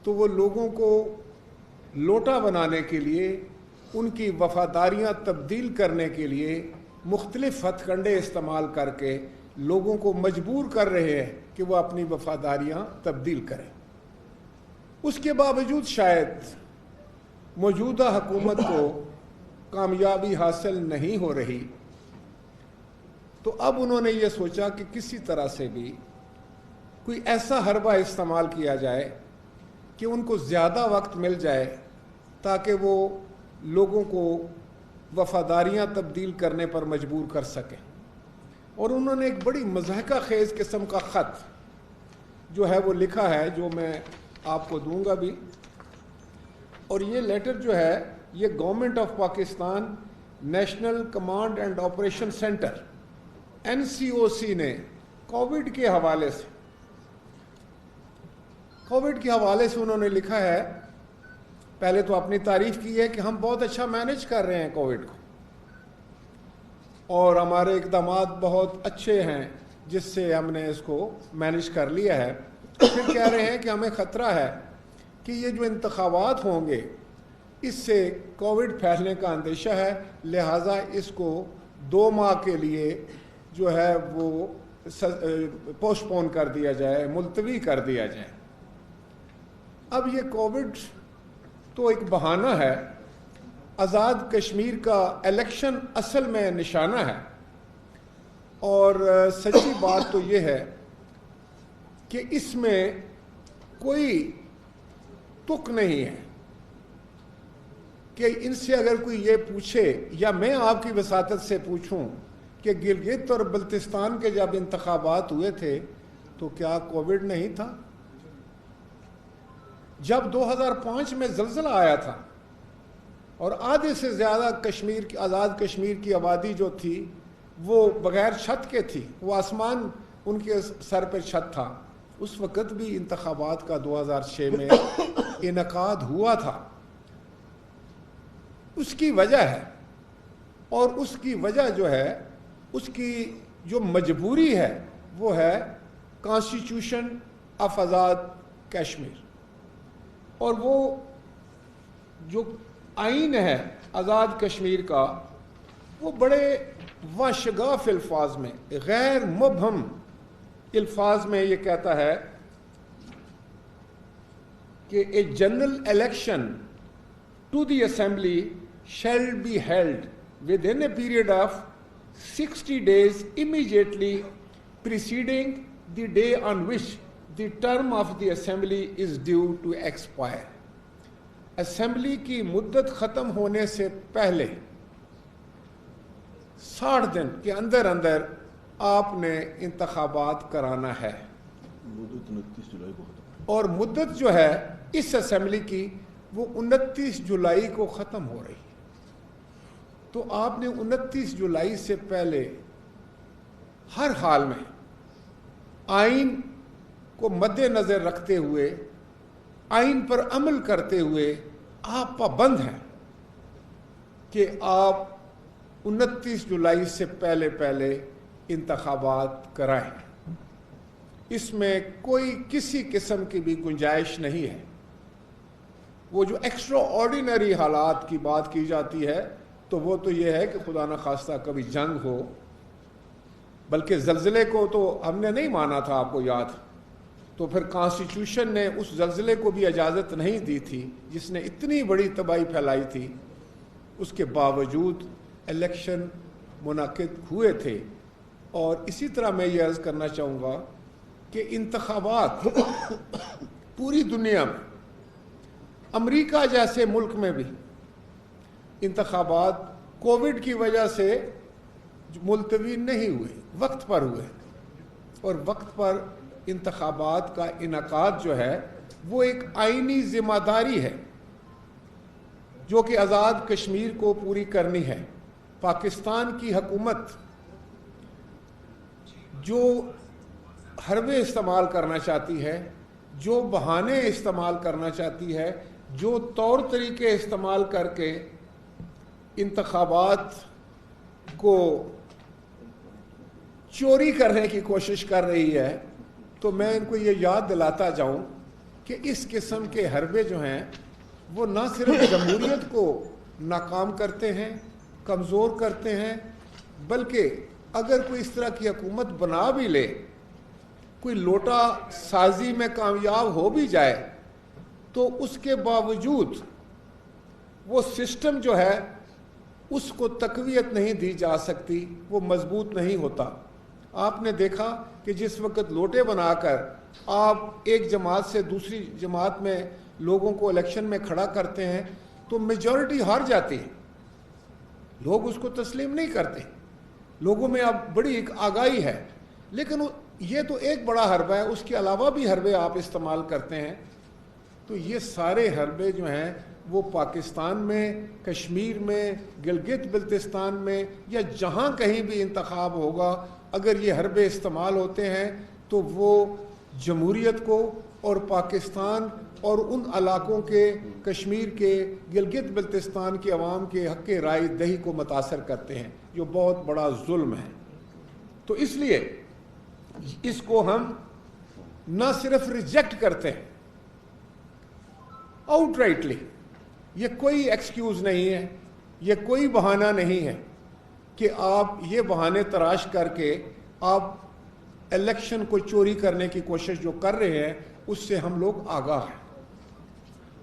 تو وہ لوگوں کو لوٹا بنانے کے لیے، ان کی وفاداریاں تبدیل کرنے کے لیے مختلف ہتھ کنڈے استعمال کر کے لوگوں کو مجبور کر رہے ہیں کہ وہ اپنی وفاداریاں تبدیل کریں۔ اس کے باوجود شاید موجودہ حکومت کو کامیابی حاصل نہیں ہو رہی، تو اب انہوں نے یہ سوچا کہ کسی طرح سے بھی کوئی ایسا حربہ استعمال کیا جائے کہ ان کو زیادہ وقت مل جائے تاکہ وہ لوگوں کو وفاداریاں تبدیل کرنے پر مجبور کر سکیں۔ اور انہوں نے ایک بڑی مضحکہ خیز قسم کا خط جو ہے وہ لکھا ہے، جو میں آپ کو دوں گا بھی۔ اور یہ لیٹر جو ہے یہ government of Pakistan national command and operation centre NCOC نے کووڈ کے حوالے سے انہوں نے لکھا ہے۔ پہلے تو اپنی تعریف کی ہے کہ ہم بہت اچھا مینج کر رہے ہیں کووڈ کو، اور ہمارے اقدامات بہت اچھے ہیں جس سے ہم نے اس کو مینج کر لیا ہے۔ پھر کہہ رہے ہیں کہ ہمیں خطرہ ہے کہ یہ جو انتخابات ہوں گے اس سے کووڈ پھیلنے کا اندیشہ ہے، لہٰذا اس کو 2 ماہ کے لیے جو ہے وہ پوسٹ پون کر دیا جائے، ملتوی کر دیا جائے۔ اب یہ کووڈ تو ایک بہانہ ہے، آزاد کشمیر کا الیکشن اصل میں نشانہ ہے، اور سچی بات تو یہ ہے کہ اس میں کوئی تک نہیں ہے کہ ان سے اگر کوئی یہ پوچھے یا میں آپ کی وساطت سے پوچھوں کہ گلگت اور بلتستان کے جب انتخابات ہوئے تھے تو کیا کووڈ نہیں تھا؟ جب 2005 میں زلزلہ آیا تھا اور آدھے سے زیادہ آزاد کشمیر کی آبادی جو تھی وہ بغیر چھت کے تھی، وہ آسمان ان کے سر پہ چھت تھا، اس وقت بھی انتخابات کا 2006 میں انعقاد ہوا تھا۔ اس کی وجہ ہے، اور اس کی وجہ جو ہے، اس کی جو مجبوری ہے وہ ہے کانسٹیٹیوشن آف آزاد کشمیر، اور وہ جو آئین ہے آزاد کشمیر کا وہ بڑے واشگاف الفاظ میں، غیر مبہم الفاظ میں یہ کہتا ہے کہ a general election to the assembly shall be held within a period of 60 days immediately preceding the day on which the term of the assembly is due to expire۔ Assembly کی مدت ختم ہونے سے پہلے 60 دن کے اندر اندر آپ نے انتخابات کرانا ہے، اور مدت جو ہے اس اسمبلی کی وہ 29 جولائی کو ختم ہو رہی ہے۔ تو آپ نے 29 جولائی سے پہلے ہر حال میں آئین کو مد نظر رکھتے ہوئے، آئین پر عمل کرتے ہوئے آپ پابند ہیں کہ آپ 29 جولائی سے پہلے انتخابات کرائیں۔ اس میں کوئی کسی قسم کی بھی گنجائش نہیں ہے۔ وہ جو ایکسٹرا آرڈینری حالات کی بات کی جاتی ہے تو وہ تو یہ ہے کہ خدا نخواستہ کبھی جنگ ہو، بلکہ زلزلے کو تو ہم نے نہیں مانا تھا، آپ کو یاد، تو پھر کانسٹیٹیوشن نے اس زلزلے کو بھی اجازت نہیں دی تھی جس نے اتنی بڑی تباہی پھیلائی تھی، اس کے باوجود الیکشن منعقد ہوئے تھے۔ اور اسی طرح میں یہ عرض کرنا چاہوں گا کہ انتخابات پوری دنیا میں، امریکہ جیسے ملک میں بھی انتخابات کووڈ کی وجہ سے ملتوی نہیں ہوئے، وقت پر ہوئے، اور وقت پر انتخابات کا انعقاد جو ہے وہ ایک آئینی ذمہ داری ہے جو کہ آزاد کشمیر کو پوری کرنی ہے۔ پاکستان کی حکومت جو حربے استعمال کرنا چاہتی ہے، جو بہانے استعمال کرنا چاہتی ہے، جو طور طریقے استعمال کر کے انتخابات کو چوری کرنے کی کوشش کر رہی ہے، تو میں ان کو یہ یاد دلاتا جاؤں کہ اس قسم کے حربے جو ہیں وہ نہ صرف جمہوریت کو ناکام کرتے ہیں، کمزور کرتے ہیں، بلکہ اگر کوئی اس طرح کی حکومت بنا بھی لے، کوئی لوٹا سازی میں کامیاب ہو بھی جائے، تو اس کے باوجود وہ سسٹم جو ہے اس کو تقویت نہیں دی جا سکتی، وہ مضبوط نہیں ہوتا۔ آپ نے دیکھا کہ جس وقت لوٹے بنا کر آپ ایک جماعت سے دوسری جماعت میں لوگوں کو الیکشن میں کھڑا کرتے ہیں تو میجورٹی ہار جاتی ہے، لوگ اس کو تسلیم نہیں کرتے، لوگوں میں اب بڑی ایک آگاہی ہے۔ لیکن یہ تو ایک بڑا حربہ ہے، اس کے علاوہ بھی حربے آپ استعمال کرتے ہیں۔ تو یہ سارے حربے جو ہیں وہ پاکستان میں، کشمیر میں، گلگت بلتستان میں یا جہاں کہیں بھی انتخاب ہوگا، اگر یہ حربے استعمال ہوتے ہیں تو وہ جمہوریت کو اور پاکستان اور ان علاقوں کے، کشمیر کے، گلگت بلتستان کے عوام کے حق رائے دہی کو متاثر کرتے ہیں، جو بہت بڑا ظلم ہے۔ تو اس لیے اس کو ہم نہ صرف ریجیکٹ کرتے ہیں آؤٹ رائٹلی، یہ کوئی ایکسکیوز نہیں ہے، یہ کوئی بہانہ نہیں ہے کہ آپ یہ بہانے تراش کر کے آپ الیکشن کو چوری کرنے کی کوشش جو کر رہے ہیں اس سے ہم لوگ آگاہ ہیں،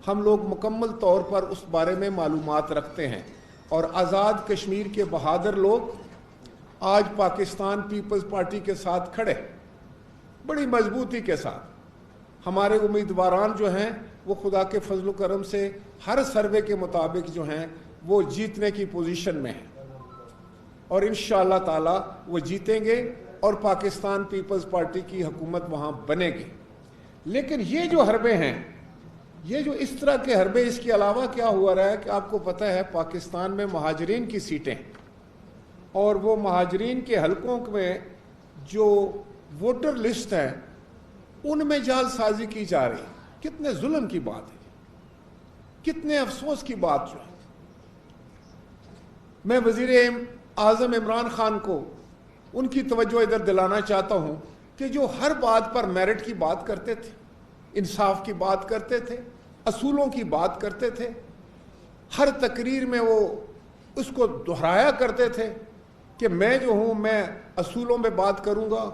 ہم لوگ مکمل طور پر اس بارے میں معلومات رکھتے ہیں، اور آزاد کشمیر کے بہادر لوگ آج پاکستان پیپلز پارٹی کے ساتھ کھڑے، بڑی مضبوطی کے ساتھ۔ ہمارے امیدواران جو ہیں وہ خدا کے فضل و کرم سے ہر سروے کے مطابق جو ہیں وہ جیتنے کی پوزیشن میں ہیں، اور انشاءاللہ تعالی وہ جیتیں گے اور پاکستان پیپلز پارٹی کی حکومت وہاں بنے گی۔ لیکن یہ جو حربے ہیں، یہ جو اس طرح کے حربے، اس کے علاوہ کیا ہوا رہا ہے کہ آپ کو پتہ ہے پاکستان میں مہاجرین کی سیٹیں، اور وہ مہاجرین کے حلقوں میں جو ووٹر لسٹ ہے ان میں جعل سازی کی جا رہی ہے۔ کتنے ظلم کی بات ہے، کتنے افسوس کی بات جو ہے۔ میں وزیر اعظم عمران خان کو ان کی توجہ ادھر دلانا چاہتا ہوں کہ جو ہر بات پر میرٹ کی بات کرتے تھے، انصاف کی بات کرتے تھے، اصولوں کی بات کرتے تھے، ہر تقریر میں وہ اس کو دہرایا کرتے تھے کہ میں جو ہوں میں اصولوں میں بات کروں گا،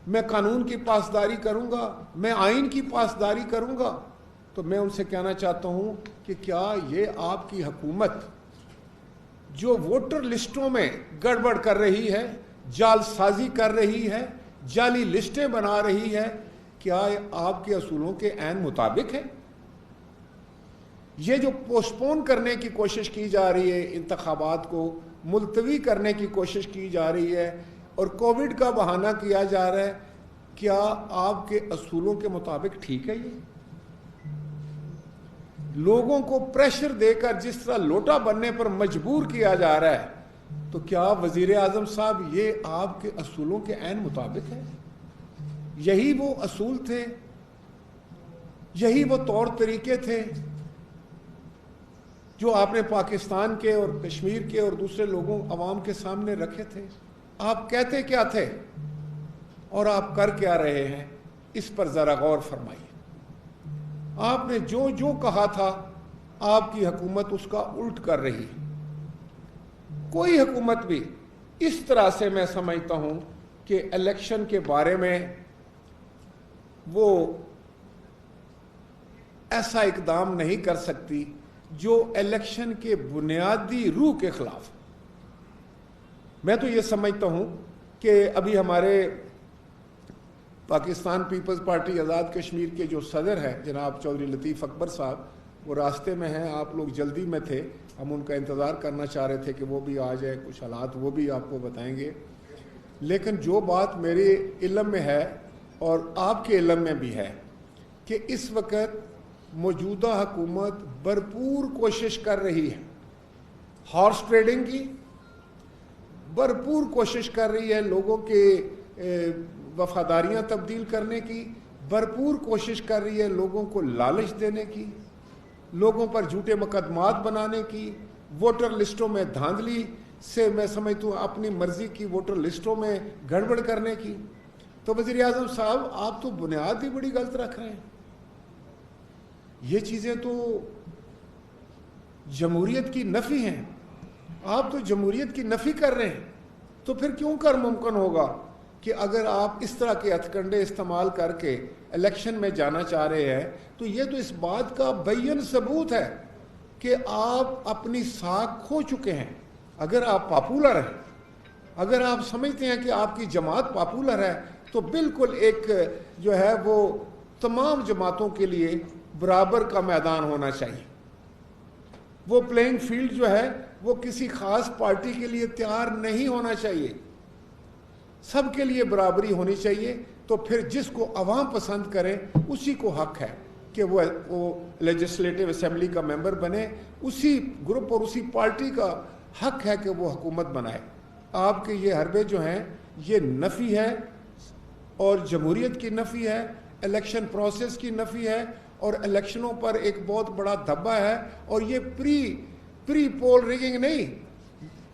میں قانون کی پاسداری کروں گا، میں آئین کی پاسداری کروں گا۔ تو میں ان سے کہنا چاہتا ہوں کہ کیا یہ آپ کی حکومت جو ووٹر لسٹوں میں گڑبڑ کر رہی ہے، جعل سازی کر رہی ہے، جعلی لسٹیں بنا رہی ہے، کیا آپ کے اصولوں کے عین مطابق ہے؟ یہ جو پوسٹ پون کرنے کی کوشش کی جا رہی ہے، انتخابات کو ملتوی کرنے کی کوشش کی جا رہی ہے اور کووڈ کا بہانہ کیا جا رہا ہے، کیا آپ کے اصولوں کے مطابق ٹھیک ہے؟ یہ لوگوں کو پریشر دے کر جس طرح لوٹا بننے پر مجبور کیا جا رہا ہے، تو کیا وزیر اعظم صاحب یہ آپ کے اصولوں کے عین مطابق ہے؟ یہی وہ اصول تھے، یہی وہ طور طریقے تھے جو آپ نے پاکستان کے اور کشمیر کے اور دوسرے لوگوں عوام کے سامنے رکھے تھے؟ آپ کہتے کیا تھے اور آپ کر کیا رہے ہیں؟ اس پر ذرا غور فرمائیے۔ آپ نے جو جو کہا تھا آپ کی حکومت اس کا الٹ کر رہی ہے۔ کوئی حکومت بھی اس طرح سے میں سمجھتا ہوں کہ الیکشن کے بارے میں وہ ایسا اقدام نہیں کر سکتی جو الیکشن کے بنیادی روح کے خلاف۔ میں تو یہ سمجھتا ہوں کہ ابھی ہمارے پاکستان پیپلز پارٹی آزاد کشمیر کے جو صدر ہیں جناب چودھری لطیف اکبر صاحب، وہ راستے میں ہیں، آپ لوگ جلدی میں تھے، ہم ان کا انتظار کرنا چاہ رہے تھے کہ وہ بھی آ جائے، کچھ حالات وہ بھی آپ کو بتائیں گے۔ لیکن جو بات میرے علم میں ہے اور آپ کے علم میں بھی ہے کہ اس وقت موجودہ حکومت بھرپور کوشش کر رہی ہے ہارس ٹریڈنگ کی، بھرپور کوشش کر رہی ہے لوگوں کے وفاداریاں تبدیل کرنے کی، بھرپور کوشش کر رہی ہے لوگوں کو لالچ دینے کی، لوگوں پر جھوٹے مقدمات بنانے کی، ووٹر لسٹوں میں دھاندلی سے میں سمجھتا ہوں اپنی مرضی کی ووٹر لسٹوں میں گڑبڑ کرنے کی۔ تو وزیر اعظم صاحب آپ تو بنیاد ہی بڑی غلط رکھ رہے ہیں۔ یہ چیزیں تو جمہوریت کی نفی ہیں. آپ تو جمہوریت کی نفی کر رہے ہیں. تو پھر کیوں کر ممکن ہوگا کہ اگر آپ اس طرح کے ہتھ کنڈے استعمال کر کے الیکشن میں جانا چاہ رہے ہیں تو یہ تو اس بات کا بین ثبوت ہے کہ آپ اپنی ساکھ کھو چکے ہیں. اگر آپ پاپولر ہیں, اگر آپ سمجھتے ہیں کہ آپ کی جماعت پاپولر ہے, تو بالکل ایک جو ہے وہ تمام جماعتوں کے لیے برابر کا میدان ہونا چاہیے. وہ پلینگ فیلڈ جو ہے وہ کسی خاص پارٹی کے لیے تیار نہیں ہونا چاہیے, سب کے لیے برابری ہونی چاہیے. تو پھر جس کو عوام پسند کرے اسی کو حق ہے کہ وہ لیجسلیٹو اسمبلی کا ممبر بنے, اسی گروپ اور اسی پارٹی کا حق ہے کہ وہ حکومت بنائے. آپ کے یہ حربے جو ہیں یہ نفی ہے, اور جمہوریت کی نفی ہے, الیکشن پروسیس کی نفی ہے, اور الیکشنوں پر ایک بہت بڑا دھبا ہے. اور یہ پری پول ریگنگ نہیں,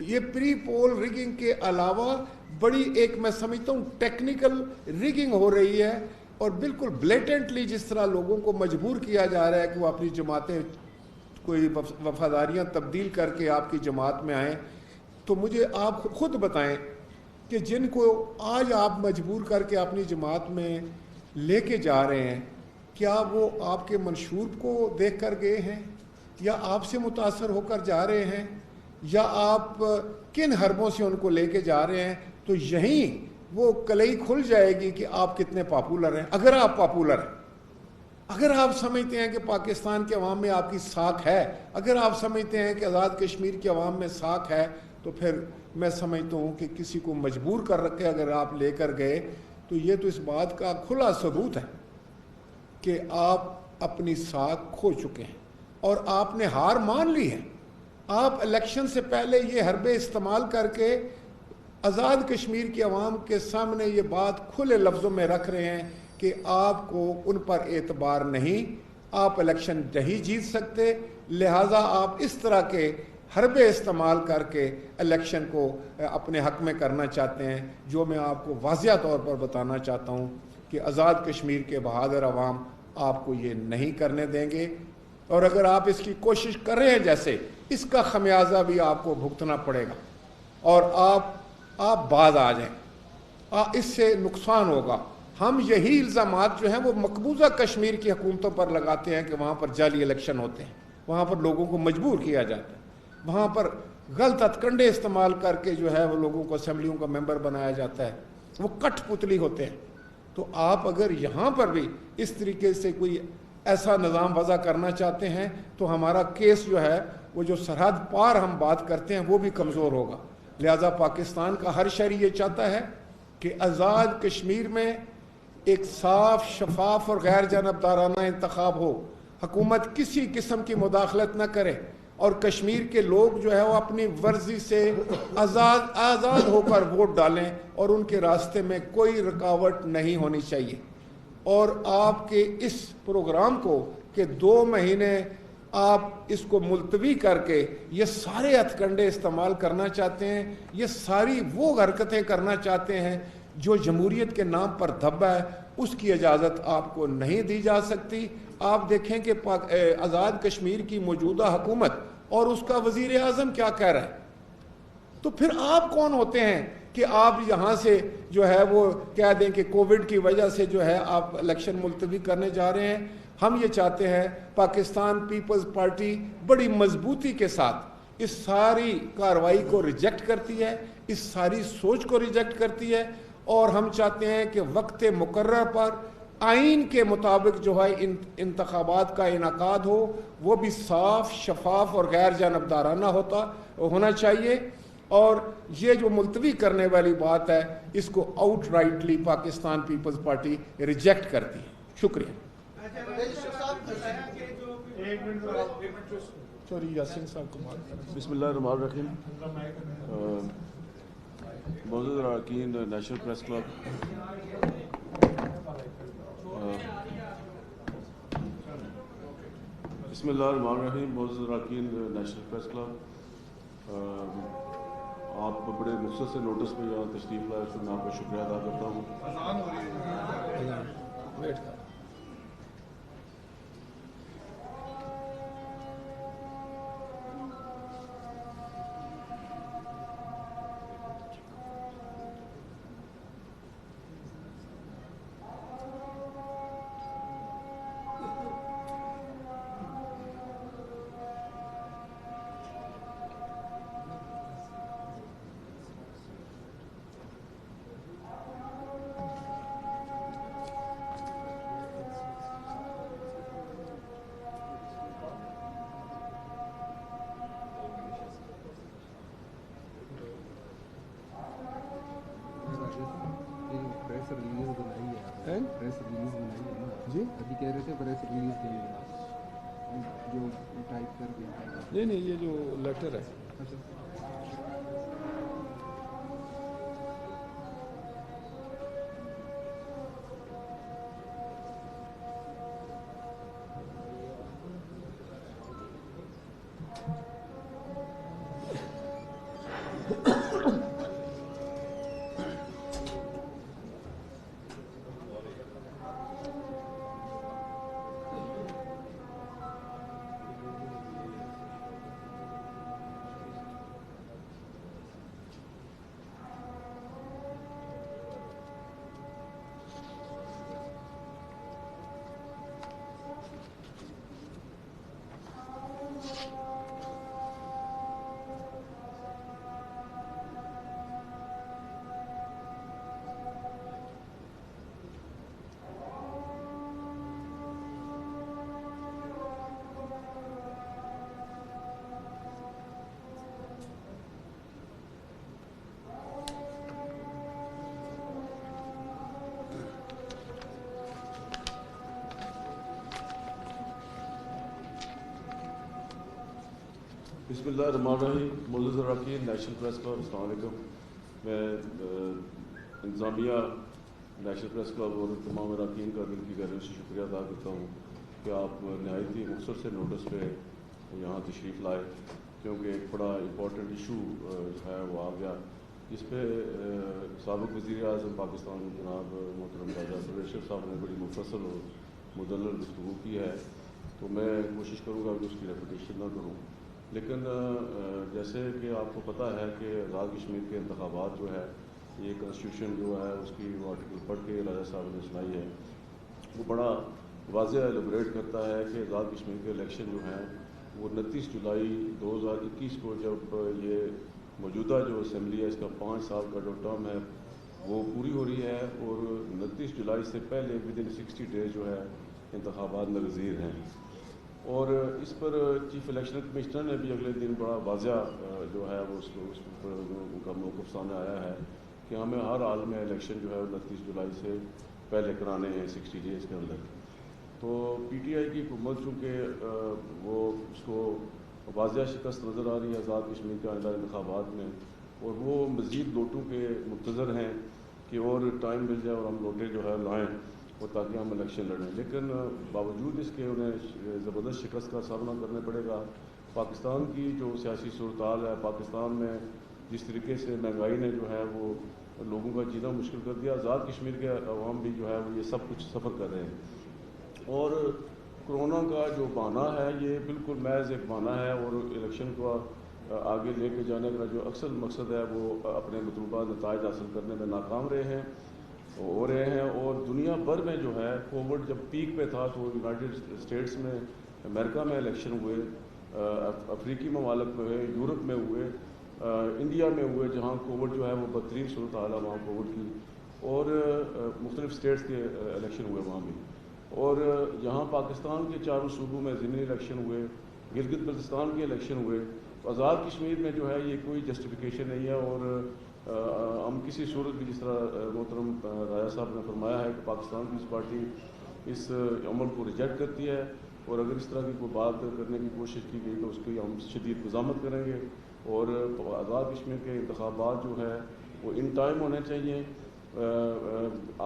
یہ پری پول ریگنگ کے علاوہ بڑی ایک میں سمجھتا ہوں ٹیکنیکل ریگنگ ہو رہی ہے, اور بالکل بلیٹنٹلی جس طرح لوگوں کو مجبور کیا جا رہا ہے کہ وہ اپنی جماعتیں کوئی وفاداریاں تبدیل کر کے آپ کی جماعت میں آئیں. تو مجھے آپ خود بتائیں کہ جن کو آج آپ مجبور کر کے اپنی جماعت میں لے کے جا رہے ہیں, کیا وہ آپ کے منشور کو دیکھ کر گئے ہیں, یا آپ سے متاثر ہو کر جا رہے ہیں, یا آپ کن حربوں سے ان کو لے کے جا رہے ہیں؟ تو یہیں وہ کلئی کھل جائے گی کہ آپ کتنے پاپولر ہیں. اگر آپ پاپولر ہیں, اگر آپ سمجھتے ہیں کہ پاکستان کے عوام میں آپ کی ساکھ ہے, اگر آپ سمجھتے ہیں کہ آزاد کشمیر کے عوام میں ساکھ ہے, تو پھر میں سمجھتا ہوں کہ کسی کو مجبور کر رکھے اگر آپ لے کر گئے تو یہ تو اس بات کا کھلا ثبوت ہے کہ آپ اپنی ساکھ کھو چکے ہیں اور آپ نے ہار مان لی ہے. آپ الیکشن سے پہلے یہ حربے استعمال کر کے آزاد کشمیر کے عوام کے سامنے یہ بات کھلے لفظوں میں رکھ رہے ہیں کہ آپ کو ان پر اعتبار نہیں, آپ الیکشن نہیں جیت سکتے, لہٰذا آپ اس طرح کے حربے استعمال کر کے الیکشن کو اپنے حق میں کرنا چاہتے ہیں. جو میں آپ کو واضح طور پر بتانا چاہتا ہوں کہ آزاد کشمیر کے بہادر عوام آپ کو یہ نہیں کرنے دیں گے, اور اگر آپ اس کی کوشش کر رہے ہیں جیسے, اس کا خمیازہ بھی آپ کو بھگتنا پڑے گا, اور آپ باز آ جائیں, اس سے نقصان ہوگا. ہم یہی الزامات جو ہیں وہ مقبوضہ کشمیر کی حکومتوں پر لگاتے ہیں کہ وہاں پر جعلی الیکشن ہوتے ہیں, وہاں پر لوگوں کو مجبور کیا جاتا ہے, وہاں پر غلط ہتھ استعمال کر کے جو ہے وہ لوگوں کو اسمبلیوں کا ممبر بنایا جاتا ہے, وہ کٹ پتلی ہوتے ہیں. تو آپ اگر یہاں پر بھی اس طریقے سے کوئی ایسا نظام وضع کرنا چاہتے ہیں تو ہمارا کیس جو ہے وہ جو سرحد پار ہم بات کرتے ہیں وہ بھی کمزور ہوگا. لہذا پاکستان کا ہر شہری یہ چاہتا ہے کہ آزاد کشمیر میں ایک صاف, شفاف اور غیر جانبدارانہ انتخاب ہو, حکومت کسی قسم کی مداخلت نہ کرے, اور کشمیر کے لوگ جو ہے وہ اپنی ورزی سے آزاد ہو کر ووٹ ڈالیں, اور ان کے راستے میں کوئی رکاوٹ نہیں ہونی چاہیے. اور آپ کے اس پروگرام کو کہ 2 مہینے آپ اس کو ملتوی کر کے یہ سارے ہتھ کنڈے استعمال کرنا چاہتے ہیں, یہ ساری وہ حرکتیں کرنا چاہتے ہیں جو جمہوریت کے نام پر دھبا ہے, اس کی اجازت آپ کو نہیں دی جا سکتی. آپ دیکھیں کہ آزاد کشمیر کی موجودہ حکومت اور اس کا وزیر اعظم کیا کہہ رہا ہے, تو پھر آپ کون ہوتے ہیں کہ آپ یہاں سے جو ہے وہ کہہ دیں کہ کووڈ کی وجہ سے جو ہے آپ الیکشن ملتوی کرنے جا رہے ہیں. ہم یہ چاہتے ہیں, پاکستان پیپلز پارٹی بڑی مضبوطی کے ساتھ اس ساری کارروائی کو ریجیکٹ کرتی ہے, اس ساری سوچ کو ریجیکٹ کرتی ہے, اور ہم چاہتے ہیں کہ وقت مقرر پر آئین کے مطابق جو ہے انتخابات کا انعقاد ہو, وہ بھی صاف, شفاف اور غیر جانبدارانہ ہونا چاہیے. اور یہ جو ملتوی کرنے والی بات ہے اس کو outrightly Pakistan Peoples Party reject کرتی ہے. شکریہ. بسم اللہ الرحمن الرحیم. معزز اراکین نیشنل پریس کلب, بسم اللہ الرحمن الرحیم. معزز اراکین نیشنل پریس کلب, آپ بڑے مختصر نوٹس پہ یہاں تشریف لائے, اس میں آپ کا شکریہ ادا کرتا ہوں. سے پریس ریلیز کے لیے جو ٹائپ کر کے نہیں یہ جو لیٹر ہے بسم اللہ الرحمن الرحیم. معزز اراکین، نیشنل پریس کلب، السلام علیکم. میں انتظامیہ نیشنل پریس کلب اور تمام اراکین کا دل کی گہرائیوں سے شکریہ ادا کرتا ہوں کہ آپ نہایت ہی مختصر سے نوٹس پہ یہاں تشریف لائے، کیونکہ ایک بڑا امپورٹنٹ ایشو جو ہے وہ آ گیا، جس پہ سابق وزیر اعظم پاکستان جناب محترم راجہ پرویز اشرف صاحب نے بڑی مفصل اور مدلل گفتگو کی ہے. تو میں کوشش کروں گا کہ اس کی ریپیٹیشن نہ کروں، لیکن جیسے کہ آپ کو پتہ ہے کہ آزاد کشمیر کے انتخابات جو ہے، یہ کنسٹیٹیوشن جو ہے اس کی وہ آرٹیکل پڑھ کے راجہ صاحب نے سنائی ہے، وہ بڑا واضح ایلیبریٹ کرتا ہے کہ آزاد کشمیر کے الیکشن جو ہیں وہ 29 جولائی 2021 کو جب یہ موجودہ جو اسمبلی ہے اس کا 5 سال کا جو ٹرم ہے وہ پوری ہو رہی ہے، اور 29 جولائی سے پہلے ودن 60 ڈیز جو ہے انتخابات ناگزیر ہیں. اور اس پر چیف الیکشن کمشنر نے بھی اگلے دن بڑا واضح جو ہے وہ اس پر ان کا موقف سامنے آیا ہے کہ ہمیں ہر حال میں الیکشن جو ہے 29 جولائی سے پہلے کرانے ہیں 60 ڈیز کے اندر. تو پی ٹی آئی کی حکومت چونکہ وہ اس کو واضح شکست نظر آ رہی ہے آزاد کشمیر کے آئندہ انتخابات میں، اور وہ مزید لوٹوں کے منتظر ہیں کہ اور ٹائم مل جائے اور ہم لوٹے جو ہے لائیں اور تاکہ ہم الیکشن لڑیں. لیکن باوجود اس کے انہیں زبردست شکست کا سامنا کرنا پڑے گا. پاکستان کی جو سیاسی صورتحال ہے، پاکستان میں جس طریقے سے مہنگائی نے جو ہے وہ لوگوں کا جینا مشکل کر دیا، آزاد کشمیر کے عوام بھی جو ہے وہ یہ سب کچھ سفر کر رہے ہیں. اور کرونا کا جو بہانہ ہے یہ بالکل محض ایک بہانہ ہے، اور الیکشن کو آگے لے کے جانے کا جو اکثر مقصد ہے وہ اپنے مطلوبہ نتائج حاصل کرنے میں ناکام رہے ہیں. اور دنیا بھر میں جو ہے کووڈ جب پیک پہ تھا تو یونائٹڈ اسٹیٹس میں، امریکہ میں الیکشن ہوئے، افریقی ممالک میں ہوئے، یورپ میں ہوئے، انڈیا میں ہوئے، جہاں کووڈ جو ہے وہ بدترین صورتحال ہے وہاں کووڈ کی، اور مختلف اسٹیٹس کے الیکشن ہوئے وہاں بھی. اور یہاں پاکستان کے چاروں صوبوں میں ضمنی الیکشن ہوئے، گلگت بلتستان کے الیکشن ہوئے. آزاد کشمیر میں جو ہے یہ کوئی جسٹیفیکیشن نہیں ہے، اور ہم کسی صورت بھی، جس طرح محترم راجہ صاحب نے فرمایا ہے کہ پاکستان پیپلز پارٹی اس عمل کو ریجیکٹ کرتی ہے، اور اگر اس طرح کی کوئی بات کرنے کی کوشش کی گئی تو اس کی ہم شدید مذمت کریں گے. اور آزاد کشمیر کے انتخابات جو ہے وہ ان ٹائم ہونے چاہیے،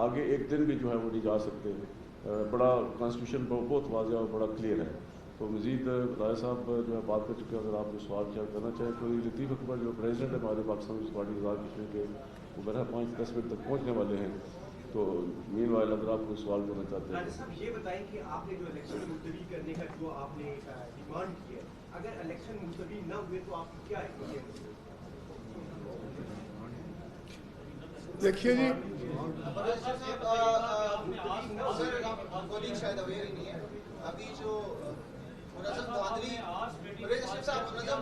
آگے ایک دن بھی جو ہے وہ نہیں جا سکتے. بڑا کانسٹیٹیوشن بہت واضح اور بڑا کلیئر ہے. تو مزید راجہ صاحب جو ہے بات کر چکے، اگر آپ کو سوال کیا کرنا چاہیں. کوئی لطیف اکبر جو پریزیڈنٹ ہے ہمارے پاکستان پیپلز پارٹی آزاد کشمیر کے، وہ بہرحال 5-10 منٹ تک پہنچنے والے ہیں. تو مین وائل اگر آپ کوئی سوال کرنا چاہتے ہیں. راجہ صاحب یہ بتائیں کہ آپ نے جو الیکشن ملتوی کرنے کا جو آپ نے ڈیمانڈ کی ہے، اگر الیکشن ملتوی نہ ہوئے تو آپ کیا ہے؟ دیکھیے جی، شاید اویئر ہی نہیں ہے ابھی جو منظم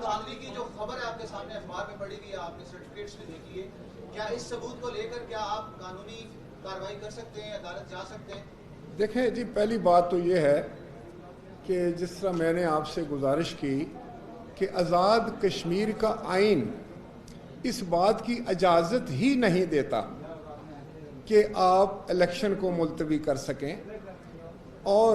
دھاندلی کی جو خبر ہے آپ کے سامنے اخبار میں پڑھی ہوئی ہے، آپ نے سرٹیفکیٹس بھی دیکھی ہے، کیا اس ثبوت کو لے کر کیا آپ قانونی کارروائی کر سکتے ہیں، عدالت جا سکتے ہیں؟ دیکھیں جی، پہلی بات تو یہ ہے کہ جس طرح میں نے آپ سے گزارش کی کہ آزاد کشمیر کا آئین اس بات کی اجازت ہی نہیں دیتا کہ آپ الیکشن کو ملتوی کر سکیں، اور